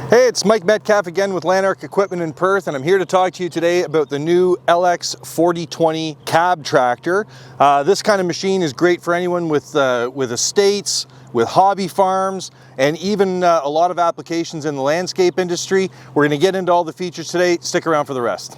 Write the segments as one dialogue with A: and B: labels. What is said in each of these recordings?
A: Hey, it's Mike Metcalf again with Lanark Equipment in Perth, and I'm here to talk to you today about the new LX4020 cab tractor. This kind of machine is great for anyone with estates, with hobby farms, and even a lot of applications in the landscape industry. We're going to get into all the features today. Stick around for the rest.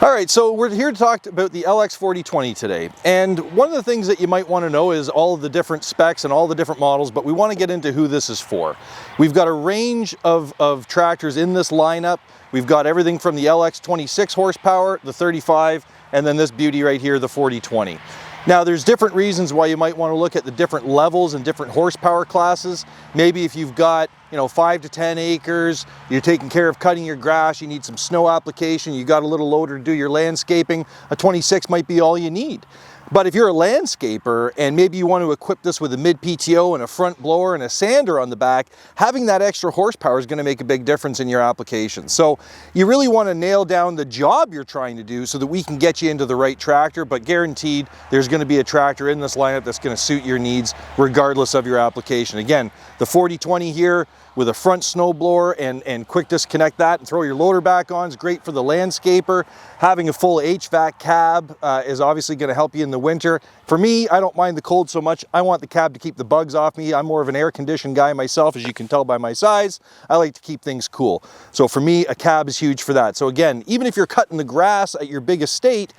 A: Alright, so we're here to talk about the LX4020 today, and one of the things that you might want to know is all of the different specs and all the different models, but we want to get into who this is for. We've got a range of tractors in this lineup. We've got everything from the LX26 horsepower, the 35, and then this beauty right here, the 4020. Now there's different reasons why you might want to look at the different levels and different horsepower classes. Maybe if you've got 5 to 10 acres, you're taking care of cutting your grass, you need some snow application, you got a little loader to do your landscaping, a 26 might be all you need. But if you're a landscaper and maybe you want to equip this with a mid PTO and a front blower and a sander on the back, having that extra horsepower is going to make a big difference in your application. So you really want to nail down the job you're trying to do so that we can get you into the right tractor, but guaranteed there's going to be a tractor in this lineup that's going to suit your needs regardless of your application. Again, the 4020 here with a front snow blower and quick disconnect that and throw your loader back on is great for the landscaper. Having a full HVAC cab is obviously going to help you in the winter. For me, I don't mind the cold so much. I want the cab to keep the bugs off me. I'm more of an air-conditioned guy myself, as you can tell by my size. I like to keep things cool. So for me, a cab is huge for that. So again, even if you're cutting the grass at your big estate,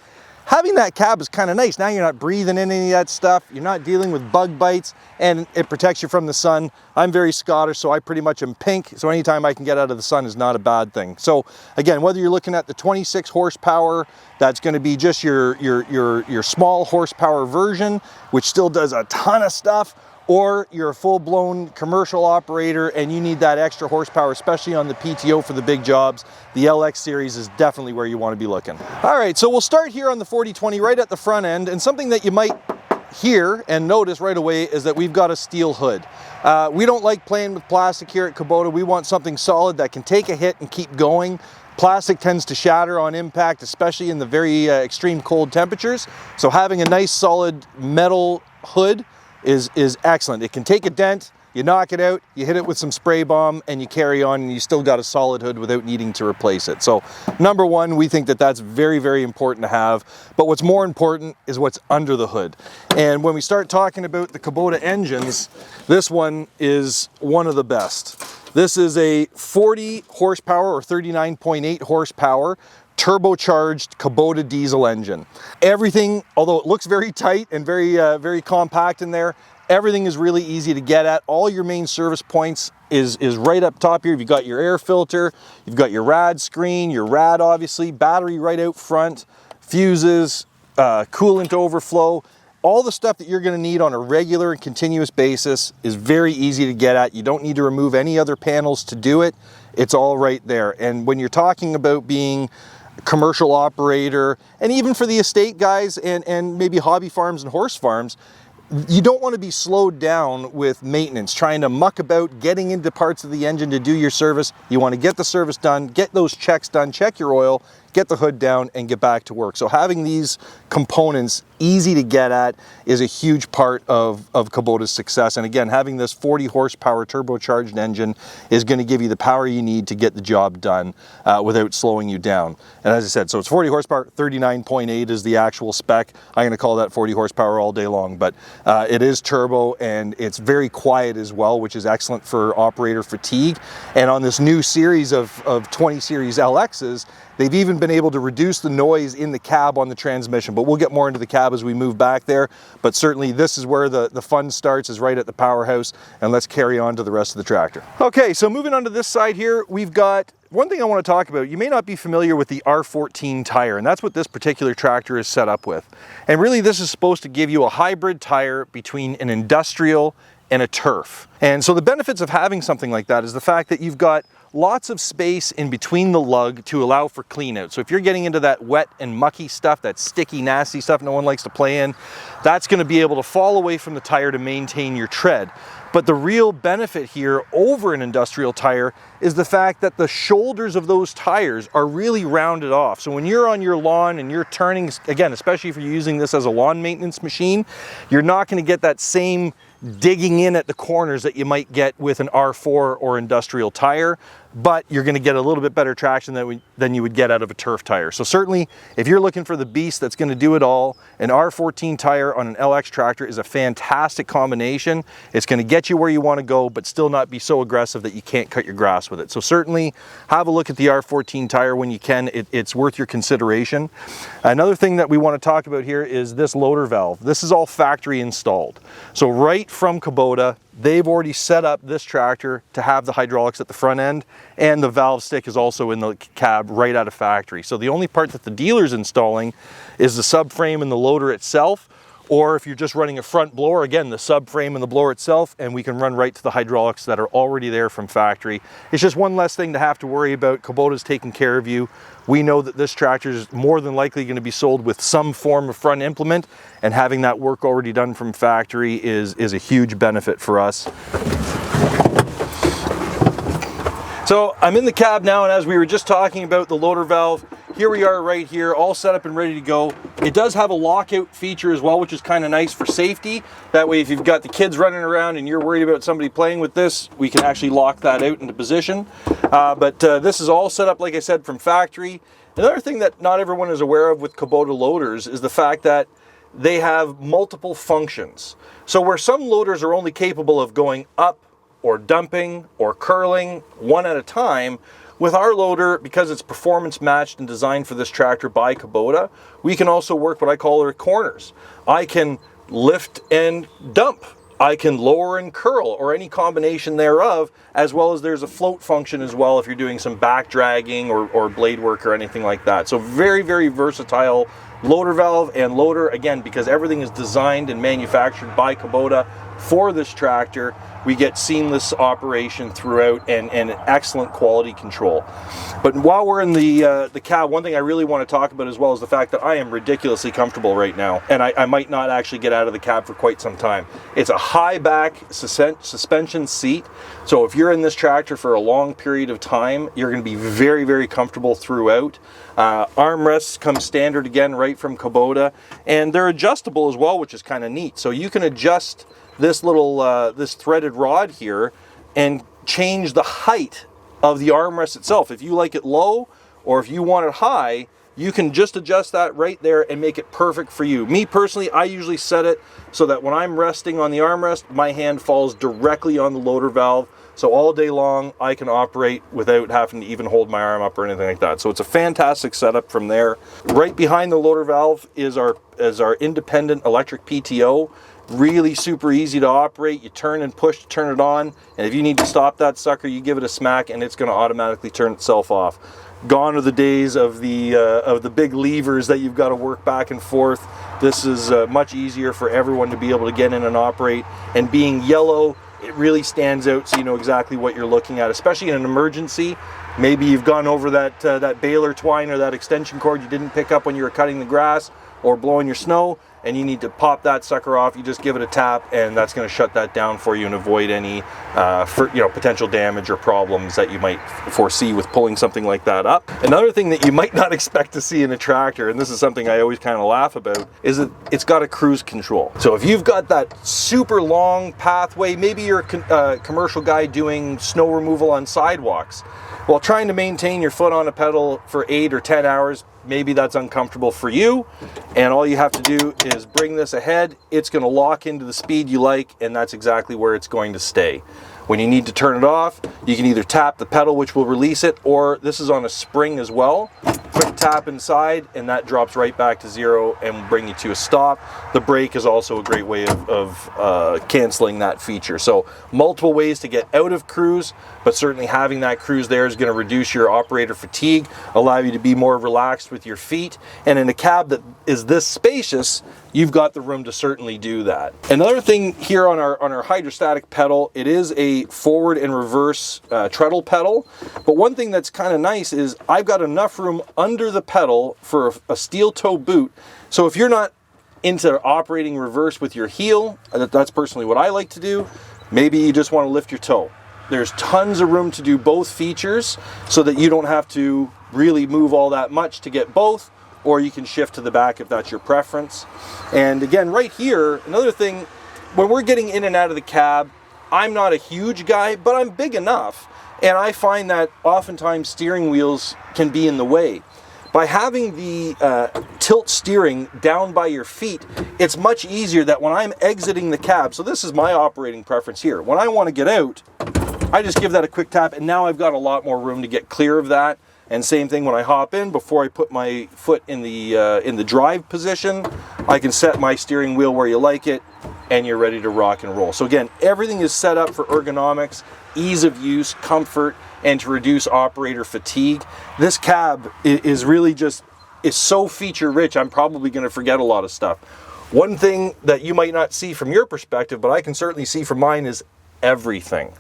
A: having that cab is kind of nice. Now you're not breathing in any of that stuff. You're not dealing with bug bites, and it protects you from the sun. I'm very Scottish, so I pretty much am pink. So anytime I can get out of the sun is not a bad thing. So again, whether you're looking at the 26 horsepower, that's going to be just your small horsepower version, which still does a ton of stuff, or you're a full-blown commercial operator and you need that extra horsepower, especially on the PTO for the big jobs, the LX series is definitely where you want to be looking. All right, so we'll start here on the 4020 right at the front end, and something that you might hear and notice right away is that we've got a steel hood. We don't like playing with plastic here at Kubota. We want something solid that can take a hit and keep going. Plastic tends to shatter on impact, especially in the very extreme cold temperatures. So having a nice solid metal hood is excellent. It can take a dent, you knock it out, you hit it with some spray bomb, and you carry on, and you still got a solid hood without needing to replace it. So number one, we think that that's very, very important to have. But what's more important is what's under the hood. And when we start talking about the Kubota engines, this one is one of the best. This is a 40 horsepower or 39.8 horsepower turbocharged Kubota diesel engine. Everything, although it looks very tight and very compact in there, everything is really easy to get at. All your main service points is right up top here. You've got your air filter, you've got your rad screen, your rad obviously, battery right out front, fuses, coolant overflow. All the stuff that you're going to need on a regular and continuous basis is very easy to get at. You don't need to remove any other panels to do it. It's all right there. And when you're talking about being commercial operator, and even for the estate guys and maybe hobby farms and horse farms, you don't want to be slowed down with maintenance, trying to muck about, getting into parts of the engine to do your service. You want to get the service done, get those checks done, check your oil, get the hood down, and get back to work. So having these components easy to get at is a huge part of Kubota's success. And again, having this 40 horsepower turbocharged engine is going to give you the power you need to get the job done without slowing you down. And as I said, so it's 40 horsepower, 39.8 is the actual spec. I'm going to call that 40 horsepower all day long, but it is turbo and it's very quiet as well, which is excellent for operator fatigue. And on this new series of 20 series LXs, they've even been able to reduce the noise in the cab on the transmission, but we'll get more into the cab as we move back there. But certainly this is where the fun starts, is right at the powerhouse, and let's carry on to the rest of the tractor. Okay, so moving on to this side here, we've got one thing I want to talk about. You may not be familiar with the R14 tire, and that's what this particular tractor is set up with. And really this is supposed to give you a hybrid tire between an industrial and a turf. And so the benefits of having something like that is the fact that you've got lots of space in between the lug to allow for clean out. So if you're getting into that wet and mucky stuff, that sticky, nasty stuff no one likes to play in, that's going to be able to fall away from the tire to maintain your tread. But the real benefit here over an industrial tire is the fact that the shoulders of those tires are really rounded off. So when you're on your lawn and you're turning, again, especially if you're using this as a lawn maintenance machine, you're not going to get that same digging in at the corners that you might get with an R4 or industrial tire, but you're going to get a little bit better traction than you would get out of a turf tire. So certainly, if you're looking for the beast that's going to do it all, an R14 tire on an LX tractor is a fantastic combination. It's going to get you where you want to go, but still not be so aggressive that you can't cut your grass with it. So certainly, have a look at the R14 tire when you can. It's worth your consideration. Another thing that we want to talk about here is this loader valve. This is all factory installed. So right from Kubota, they've already set up this tractor to have the hydraulics at the front end, and the valve stick is also in the cab right out of factory. So the only part that the dealer's installing is the subframe and the loader itself, or if you're just running a front blower, again, the subframe and the blower itself, and we can run right to the hydraulics that are already there from factory. It's just one less thing to have to worry about. Kubota's taking care of you. We know that this tractor is more than likely going to be sold with some form of front implement, and having that work already done from factory is a huge benefit for us. So I'm in the cab now, and as we were just talking about the loader valve, here we are right here, all set up and ready to go. It does have a lockout feature as well, which is kind of nice for safety. That way, if you've got the kids running around and you're worried about somebody playing with this, we can actually lock that out into position. But this is all set up, like I said, from factory. Another thing that not everyone is aware of with Kubota loaders is the fact that they have multiple functions. So where some loaders are only capable of going up or dumping or curling one at a time, with our loader, because it's performance matched and designed for this tractor by Kubota, we can also work what I call our corners. I can lift and dump. I can lower and curl, or any combination thereof, as well as there's a float function as well if you're doing some back dragging or blade work or anything like that. So very, very versatile loader valve and loader, again, because everything is designed and manufactured by Kubota for this tractor. We get seamless operation throughout and excellent quality control. But while we're in the cab, one thing I really want to talk about as well is the fact that I am ridiculously comfortable right now, and I might not actually get out of the cab for quite some time. It's a high back suspension seat, so if you're in this tractor for a long period of time, you're going to be very, very comfortable throughout. Armrests come standard again right from Kubota, and they're adjustable as well, which is kind of neat. So you can adjust this little this threaded rod here and change the height of the armrest itself. If you like it low or if you want it high, you can just adjust that right there and make it perfect for you. Me personally, I usually set it so that when I'm resting on the armrest, my hand falls directly on the loader valve. So all day long, I can operate without having to even hold my arm up or anything like that. So it's a fantastic setup from there. Right behind the loader valve is our independent electric PTO. Really super easy to operate. You turn and push to turn it on, and if you need to stop that sucker, you give it a smack and it's going to automatically turn itself off. Gone are the days of the big levers that you've got to work back and forth. This is much easier for everyone to be able to get in and operate, and being yellow, it really stands out so you know exactly what you're looking at, especially in an emergency. Maybe you've gone over that baler twine or that extension cord you didn't pick up when you were cutting the grass or blowing your snow, and you need to pop that sucker off. You just give it a tap, and that's going to shut that down for you and avoid any potential damage or problems that you might foresee with pulling something like that up. Another thing that you might not expect to see in a tractor, and this is something I always kind of laugh about, is that it's got a cruise control. So if you've got that super long pathway, maybe you're a commercial guy doing snow removal on sidewalks, while trying to maintain your foot on a pedal for 8 or 10 hours, maybe that's uncomfortable for you, and all you have to do is bring this ahead. It's going to lock into the speed you like, and that's exactly where it's going to stay. When you need to turn it off, you can either tap the pedal, which will release it, or this is on a spring as well. Quick tap inside, and that drops right back to zero and will bring you to a stop. The brake is also a great way of canceling that feature. So multiple ways to get out of cruise, but certainly having that cruise there is going to reduce your operator fatigue, allow you to be more relaxed with your feet. And in a cab that is this spacious, you've got the room to certainly do that. Another thing here on our hydrostatic pedal, it is a forward and reverse treadle pedal. But one thing that's kind of nice is I've got enough room under the pedal for a steel toe boot. So if you're not into operating reverse with your heel, that's personally what I like to do, Maybe you just want to lift your toe. There's tons of room to do both features so that you don't have to really move all that much to get both, or you can shift to the back if that's your preference. And again, right here, another thing, when we're getting in and out of the cab, I'm not a huge guy, but I'm big enough. And I find that oftentimes steering wheels can be in the way. By having the tilt steering down by your feet, it's much easier that when I'm exiting the cab, so this is my operating preference here. When I want to get out, I just give that a quick tap, and now I've got a lot more room to get clear of that. And same thing when I hop in, before I put my foot in the drive position, I can set my steering wheel where you like it, and you're ready to rock and roll. So again, everything is set up for ergonomics, ease of use, comfort, and to reduce operator fatigue. This cab is really just, is so feature rich, I'm probably going to forget a lot of stuff. One thing that you might not see from your perspective, but I can certainly see from mine, is everything.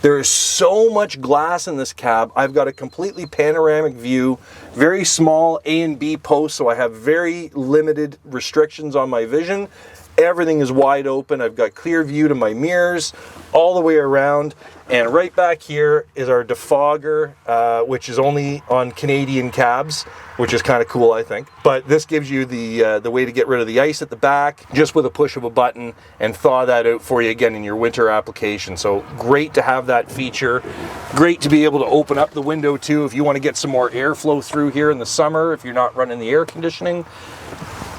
A: There is so much glass in this cab. I've got a completely panoramic view, very small A and B posts, so I have very limited restrictions on my vision. Everything is wide open. I've got clear view to my mirrors all the way around. And right back here is our defogger, which is only on Canadian cabs, which is kind of cool, I think. But this gives you the way to get rid of the ice at the back, just with a push of a button, and thaw that out for you again in your winter application. So great to have that feature. Great to be able to open up the window too if you want to get some more airflow through here in the summer, if you're not running the air conditioning.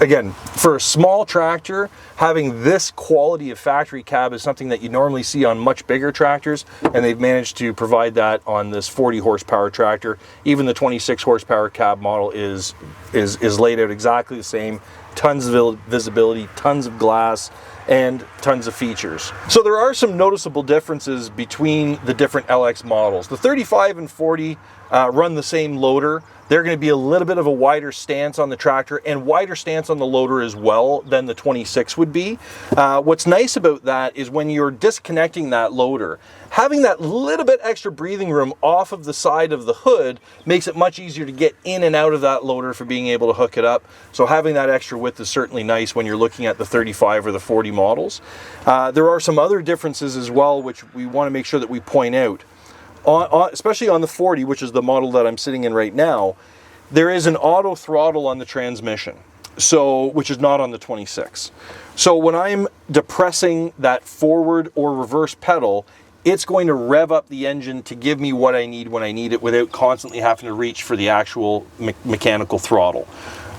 A: Again, for a small tractor, having this quality of factory cab is something that you normally see on much bigger tractors, and they've managed to provide that on this 40 horsepower tractor. Even the 26 horsepower cab model is laid out exactly the same. Tons of visibility, tons of glass, and tons of features. So there are some noticeable differences between the different LX models. The 35 and 40 run the same loader. They're going to be a little bit of a wider stance on the tractor, and wider stance on the loader as well than the 26 would be. What's nice about that is when you're disconnecting that loader, having that little bit extra breathing room off of the side of the hood makes it much easier to get in and out of that loader for being able to hook it up. So having that extra width is certainly nice when you're looking at the 35 or the 40 models. There are some other differences as well, which we want to make sure that we point out. Especially on the 40, which is the model that I'm sitting in right now, there is an auto throttle on the transmission, which is not on the 26. So when I'm depressing that forward or reverse pedal, it's going to rev up the engine to give me what I need when I need it, without constantly having to reach for the actual mechanical throttle,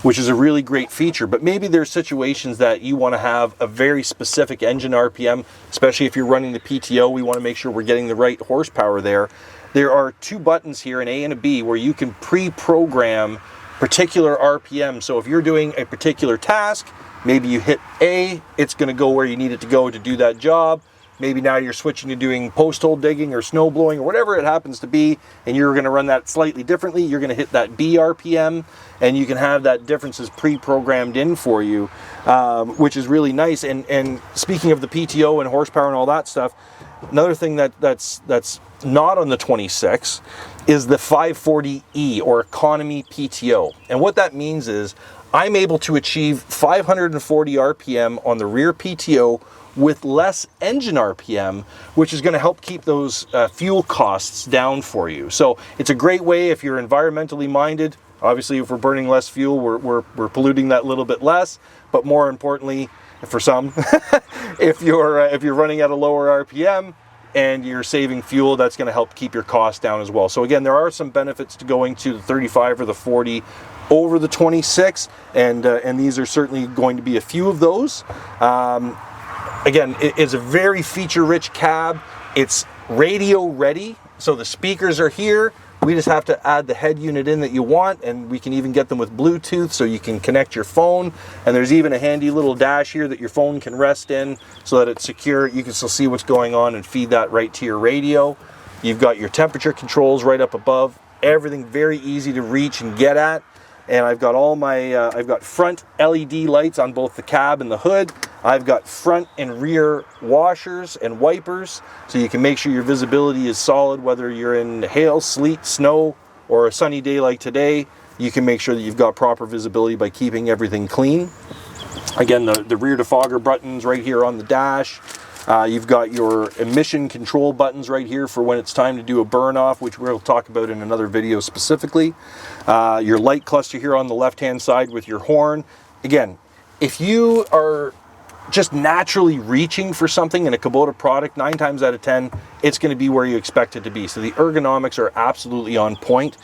A: which is a really great feature. But maybe there's situations that you want to have a very specific engine RPM, especially if you're running the PTO. We want to make sure we're getting the right horsepower there. There are two buttons here, an A and a B, where you can pre-program particular RPM. So if you're doing a particular task, maybe you hit A, it's going to go where you need it to go to do that job. Maybe now you're switching to doing post hole digging or snow blowing or whatever it happens to be, and you're going to run that slightly differently. You're going to hit that B RPM, and you can have that differences pre-programmed in for you, which is really nice. And speaking of the PTO and horsepower and all that stuff, another thing that's not on the 26 is the 540E, or economy PTO. And what that means is I'm able to achieve 540 RPM on the rear PTO with less engine RPM, which is going to help keep those fuel costs down for you. So it's a great way if you're environmentally minded. Obviously, if we're burning less fuel, we're polluting that little bit less. But more importantly, for some, if you're running at a lower RPM and you're saving fuel, that's going to help keep your costs down as well. So again, there are some benefits to going to the 35 or the 40 over the 26, and these are certainly going to be a few of those. Again, it's a very feature-rich cab. It's radio ready, so the speakers are here. We just have to add the head unit in that you want, and we can even get them with Bluetooth, so you can connect your phone. And there's even a handy little dash here that your phone can rest in so that it's secure. You can still see what's going on and feed that right to your radio. You've got your temperature controls right up above. Everything very easy to reach and get at. And I've got all my, I've got front LED lights on both the cab and the hood. I've got front and rear washers and wipers, so you can make sure your visibility is solid, whether you're in hail, sleet, snow, or a sunny day like today. You can make sure that you've got proper visibility by keeping everything clean. Again, the rear defogger buttons right here on the dash. You've got your emission control buttons right here for when it's time to do a burn off, which we'll talk about in another video specifically. Your light cluster here on the left-hand side with your horn. Again, if you are just naturally reaching for something in a Kubota product, 9 times out of 10, it's going to be where you expect it to be. So the ergonomics are absolutely on point.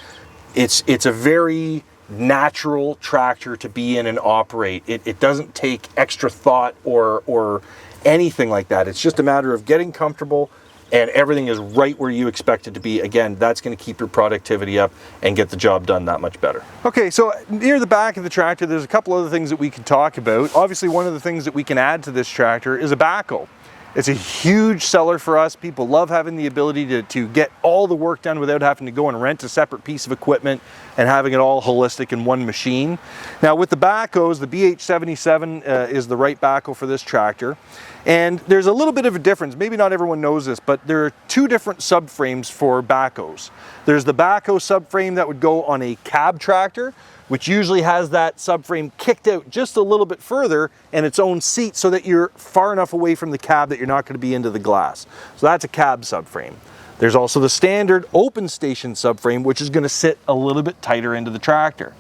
A: It's a very natural tractor to be in and operate. It doesn't take extra thought or anything like that. It's just a matter of getting comfortable and everything is right where you expect it to be. Again, that's going to keep your productivity up and get the job done that much better. Okay, so near the back of the tractor, there's a couple other things that we can talk about. Obviously, one of the things that we can add to this tractor is a backhoe. It's a huge seller for us. People love having the ability to get all the work done without having to go and rent a separate piece of equipment and having it all holistic in one machine. Now with the backhoes, the BH77 is the right backhoe for this tractor. And there's a little bit of a difference. Maybe not everyone knows this, but there are 2 different subframes for backhoes. There's the backhoe subframe that would go on a cab tractor, which usually has that subframe kicked out just a little bit further and its own seat so that you're far enough away from the cab that you're not going to be into the glass. So that's a cab subframe. There's also the standard open station subframe, which is going to sit a little bit tighter into the tractor.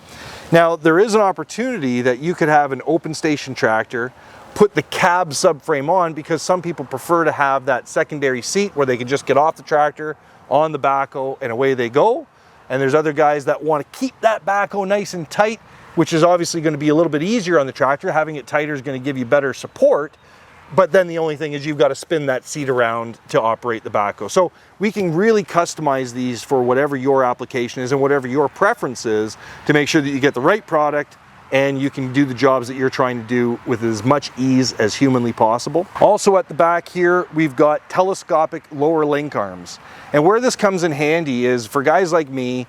A: Now, there is an opportunity that you could have an open station tractor, put the cab subframe on, because some people prefer to have that secondary seat where they can just get off the tractor on the backhoe and away they go. And there's other guys that want to keep that backhoe nice and tight, which is obviously going to be a little bit easier on the tractor. Having it tighter is going to give you better support. But then the only thing is you've got to spin that seat around to operate the backhoe. So we can really customize these for whatever your application is and whatever your preference is to make sure that you get the right product and you can do the jobs that you're trying to do with as much ease as humanly possible. Also at the back here, we've got telescopic lower link arms. And where this comes in handy is for guys like me,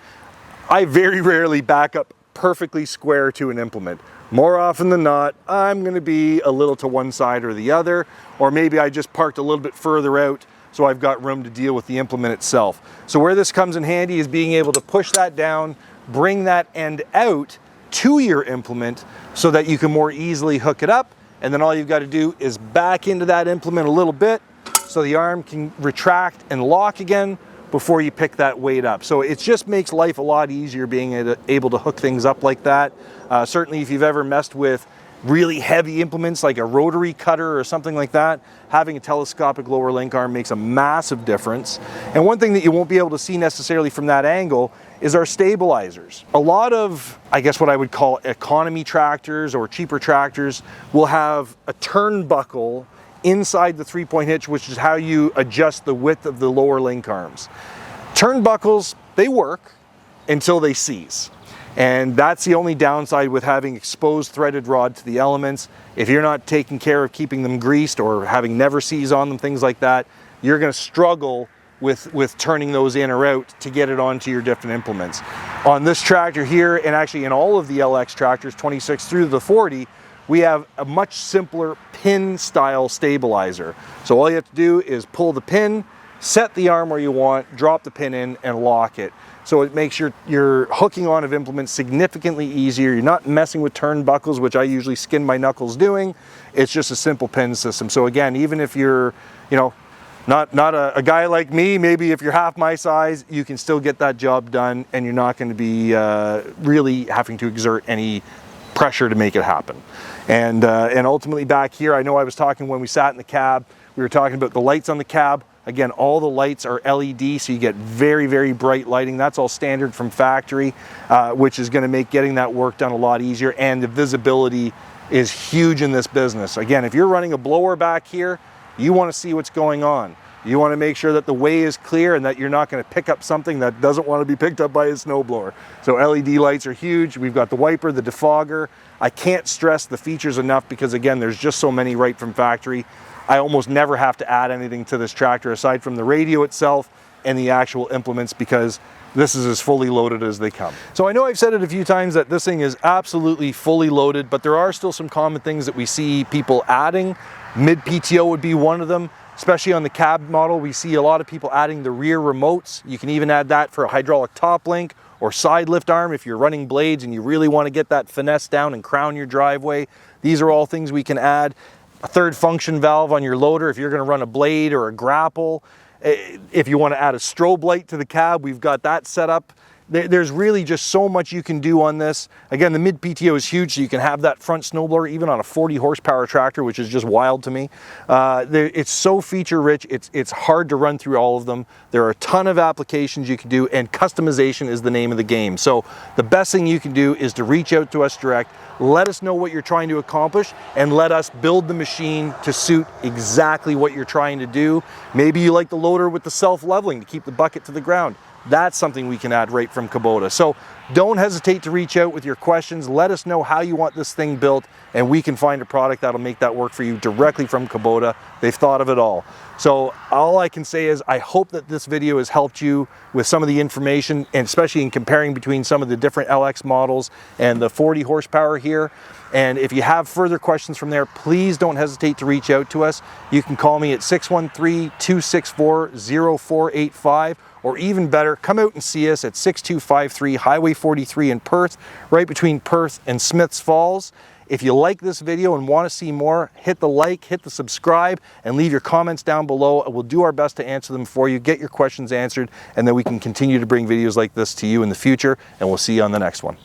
A: I very rarely back up perfectly square to an implement. More often than not, I'm going to be a little to one side or the other, or maybe I just parked a little bit further out so I've got room to deal with the implement itself. So where this comes in handy is being able to push that down, bring that end out to your implement so that you can more easily hook it up, and then all you've got to do is back into that implement a little bit so the arm can retract and lock again before you pick that weight up. So it just makes life a lot easier being able to hook things up like that. Certainly if you've ever messed with really heavy implements like a rotary cutter or something like that, having a telescopic lower link arm makes a massive difference. And one thing that you won't be able to see necessarily from that angle is our stabilizers. A lot of, I guess what I would call economy tractors or cheaper tractors will have a turnbuckle inside the 3-point hitch, which is how you adjust the width of the lower link arms. Turnbuckles, they work until they seize. And that's the only downside with having exposed threaded rod to the elements. If you're not taking care of keeping them greased or having never seize on them, things like that, you're going to struggle with turning those in or out to get it onto your different implements. On this tractor here, and actually in all of the LX tractors, 26 through the 40, we have a much simpler pin style stabilizer. So all you have to do is pull the pin, set the arm where you want, drop the pin in and lock it. So it makes your hooking on of implements significantly easier. You're not messing with turnbuckles, which I usually skin my knuckles doing. It's just a simple pin system. So again, even if you're, not a guy like me, maybe if you're half my size, you can still get that job done and you're not going to be really having to exert any pressure to make it happen. And ultimately back here, I know I was talking when we sat in the cab, we were talking about the lights on the cab. Again, all the lights are LED, so you get very, very bright lighting. That's all standard from factory, which is going to make getting that work done a lot easier. And the visibility is huge in this business. Again, if you're running a blower back here, you want to see what's going on. You want to make sure that the way is clear and that you're not going to pick up something that doesn't want to be picked up by a snowblower. So LED lights are huge. We've got the wiper, the defogger. I can't stress the features enough because again, there's just so many right from factory. I almost never have to add anything to this tractor aside from the radio itself and the actual implements because this is as fully loaded as they come. So I know I've said it a few times that this thing is absolutely fully loaded, but there are still some common things that we see people adding. Mid-PTO would be one of them. Especially on the cab model, we see a lot of people adding the rear remotes. You can even add that for a hydraulic top link or side lift arm if you're running blades and you really want to get that finesse down and crown your driveway. These are all things we can add. a third function valve on your loader if you're going to run a blade or a grapple. If you want to add a strobe light to the cab, we've got that set up. There's really just so much you can do on this. Again, the mid PTO is huge, so you can have that front snowblower even on a 40 horsepower tractor, which is just wild to me. It's so feature rich, it's hard to run through all of them. There are a ton of applications you can do, and customization is the name of the game. So the best thing you can do is to reach out to us direct, let us know what you're trying to accomplish, and let us build the machine to suit exactly what you're trying to do. Maybe you like the loader with the self-leveling to keep the bucket to the ground. That's something we can add right from Kubota. So don't hesitate to reach out with your questions. Let us know how you want this thing built, and we can find a product that'll make that work for you directly from Kubota. They've thought of it all. So all I can say is I hope that this video has helped you with some of the information, and especially in comparing between some of the different LX models and the 40 horsepower here. And if you have further questions from there, please don't hesitate to reach out to us. You can call me at 613-264-0485, or even better, come out and see us at 6253 Highway 43 in Perth, right between Perth and Smiths Falls. If you like this video and want to see more, hit the like, hit the subscribe, and leave your comments down below. We'll do our best to answer them for you, get your questions answered, and then we can continue to bring videos like this to you in the future, and we'll see you on the next one.